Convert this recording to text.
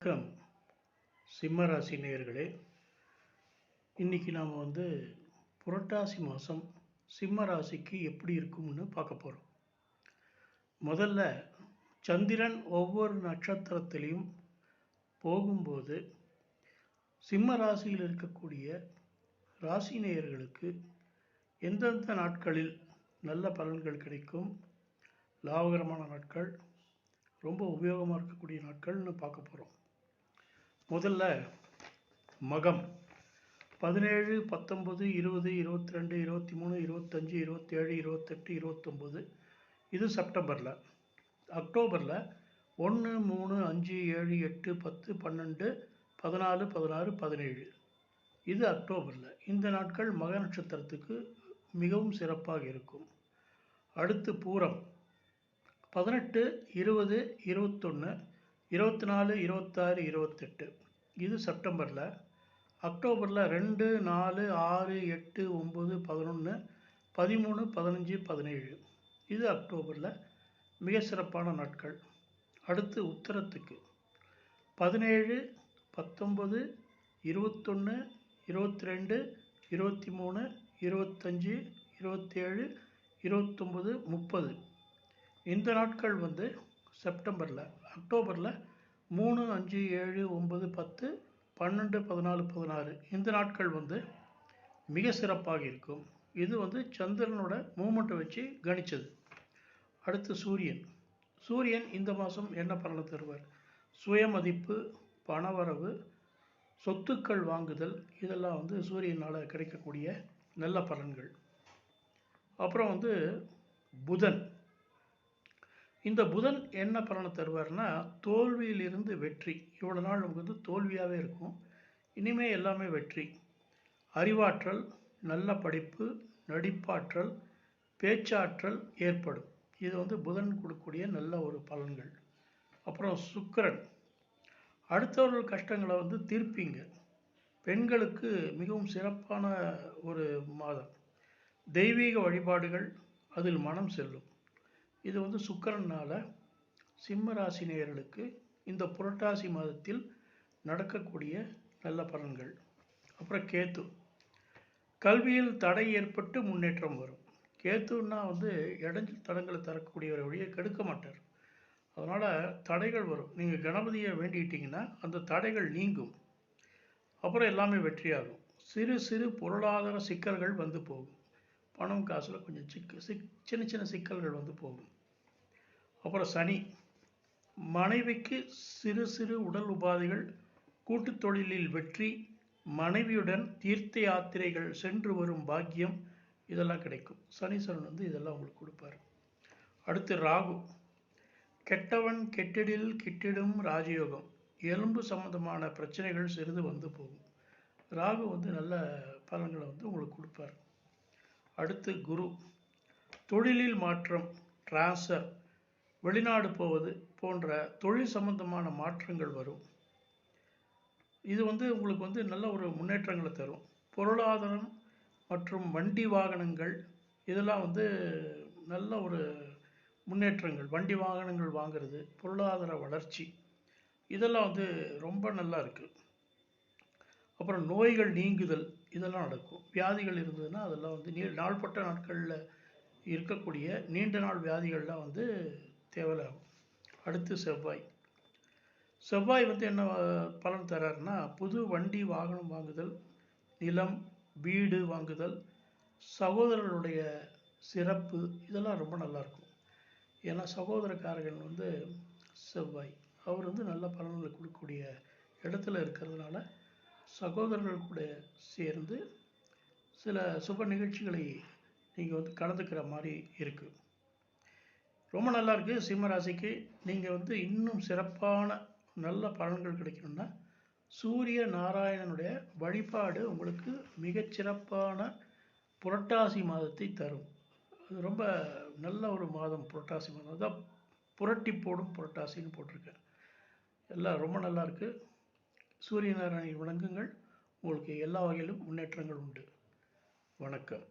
வணக்கம் சிம்மராசி நேயர்களே. இன்றைக்கி நாம் புரட்டாசி மாதம் சிம்ம ராசிக்கு எப்படி இருக்கும்னு பார்க்க போகிறோம். முதல்ல சந்திரன் ஒவ்வொரு நட்சத்திரத்திலையும் போகும்போது சிம்ம ராசியில் இருக்கக்கூடிய ராசி நேயர்களுக்கு எந்தெந்த நாட்களில் நல்ல பலன்கள் கிடைக்கும், லாபகரமான நாட்கள், ரொம்ப உபயோகமாக இருக்கக்கூடிய நாட்கள்னு பார்க்க போகிறோம். முதல்ல மகம் 17, 19, 20, 22, 23, 25, 27, 28, 29. இது செப்டம்பரில். அக்டோபரில் 1, 3, 5, 7, 8, 10, 12, 14, 16, 17. இது அக்டோபரில். இந்த நாட்கள் மக நட்சத்திரத்துக்கு மிகவும் சிறப்பாக இருக்கும். அடுத்து பூரம் 18, 20, 21, 24, 26, 28. இது செப்டம்பரில். அக்டோபரில் 2, 4, 6, 8, 9, 11, 13, 15, 17. இது அக்டோபரில் மிக சிறப்பான நாட்கள். அடுத்து உத்தரத்துக்கு 17, 19, 21, 22, 23, 25, 27, 29, 30. இந்த நாட்கள் செப்டம்பரில். அக்டோபரில் 3, 5, 7, 9, 10, 12, 14, 16. இந்த நாட்கள் மிக சிறப்பாக இருக்கும். இது சந்திரனோட மூமெண்ட்டை வச்சு கணிச்சது. அடுத்து சூரியன் இந்த மாதம் என்ன பலனை தருவார்? சுயமதிப்பு, பணவரவு, சொத்துக்கள் வாங்குதல், இதெல்லாம் சூரியனால் கிடைக்கக்கூடிய நல்ல பலன்கள். அப்புறம் புதன். இந்த புதன் என்ன பலனை தருவார்னா, தோல்வியிலிருந்து வெற்றி. இவ்வளோ நாள் நமக்கு தோல்வியாகவே இருக்கும், இனிமேல் எல்லாமே வெற்றி. அறிவாற்றல், நல்ல படிப்பு, நடிப்பாற்றல், பேச்சாற்றல் ஏற்படும். இது புதன் கொடுக்கக்கூடிய நல்ல ஒரு பலன்கள். அப்புறம் சுக்கிரன், அடுத்தவர்கள் கஷ்டங்களை தீர்ப்பீங்க. பெண்களுக்கு மிகவும் சிறப்பான ஒரு மாதம். தெய்வீக வழிபாடுகள், அதில் மனம் செல்லும். இது சுக்கிரனால் சிம்ம ராசி நேயர்களுக்கு இந்த புரட்டாசி மாதத்தில் நடக்கக்கூடிய நல்ல பலன்கள். அப்புறம் கேத்து, கல்வியில் தடை ஏற்பட்டு முன்னேற்றம் வரும். கேத்துன்னா இடைஞ்சல் தடங்களை தரக்கூடியவரை வழியை கெடுக்க மாட்டார். அதனால் தடைகள் வரும். நீங்கள் கணபதியை வேண்டிக்கிட்டிங்கன்னா அந்த தடைகள் நீங்கும். அப்புறம் எல்லாமே வெற்றியாகும். சிறு சிறு பொருளாதார சிக்கல்கள் போகும். பணம் காசில் கொஞ்சம் சின்ன சின்ன சிக்கல்கள் போகும். அப்புறம் சனி, மனைவிக்கு சிறு சிறு உடல் உபாதைகள், கூட்டு தொழிலில் வெற்றி, மனைவியுடன் தீர்த்த யாத்திரைகள் சென்று வரும் பாக்கியம், இதெல்லாம் கிடைக்கும். சனீஸ்வரன் இதெல்லாம் உங்களுக்கு கொடுப்பார். அடுத்து ராகு, கெட்டவன் கெட்டிடில் கிட்டிடும் ராஜயோகம். எலும்பு சம்பந்தமான பிரச்சனைகள் சிறிது போகும். ராகு நல்ல பலன்களை உங்களுக்கு கொடுப்பார். அடுத்து குரு, தொழிலில் மாற்றம், டிரான்ஸ்ஃபர், வெளிநாடு போவது போன்ற தொழில் சம்பந்தமான மாற்றங்கள் வரும். இது உங்களுக்கு நல்ல ஒரு முன்னேற்றங்களை தரும். பொருளாதாரம் மற்றும் வண்டி வாகனங்கள், இதெல்லாம் நல்ல ஒரு முன்னேற்றங்கள். வண்டி வாகனங்கள் வாங்கிறது, பொருளாதார வளர்ச்சி, இதெல்லாம் ரொம்ப நல்லா இருக்குது. அப்புறம் நோய்கள் நீங்குதல், இதெல்லாம் நடக்கும். வியாதிகள் இருந்ததுன்னா அதெல்லாம் நாள்பட்ட நாட்களில் இருக்கக்கூடிய நீண்ட நாள் வியாதிகள்லாம் தேவையாகும். அடுத்து செவ்வாய் என்ன பலன் தராருன்னா, புது வண்டி வாகனம் வாங்குதல், நிலம், வீடு வாங்குதல், சகோதரர்களுடைய சிறப்பு, இதெல்லாம் ரொம்ப நல்லாயிருக்கும். ஏன்னா சகோதரக்காரர்கள் செவ்வாய் அவர் நல்ல பலன்களை கொடுக்கக்கூடிய இடத்துல இருக்கிறதுனால சகோதரர்கள் கூட சேர்ந்து சில சுப நிகழ்ச்சிகளை நீங்கள் கலந்துக்கிற மாதிரி இருக்குது. ரொம்ப நல்லா இருக்குது. சிம்ம ராசிக்கு நீங்கள் இன்னும் சிறப்பான நல்ல பலன்கள் கிடைக்கணும்னா சூரிய நாராயணனுடைய வழிபாடு உங்களுக்கு மிகச்சிறப்பான புரட்டாசி மாதத்தை தரும். அது ரொம்ப நல்ல ஒரு மாதம் புரட்டாசி மாதம். அதுதான் புரட்டி போடும் புரட்டாசின்னு போட்டிருக்கேன். எல்லாம் ரொம்ப நல்லா இருக்குது. சூரிய நாராயணனை வணங்குங்கள். உங்களுக்கு எல்லா வகையிலும் முன்னேற்றங்கள் உண்டு. வணக்கம்.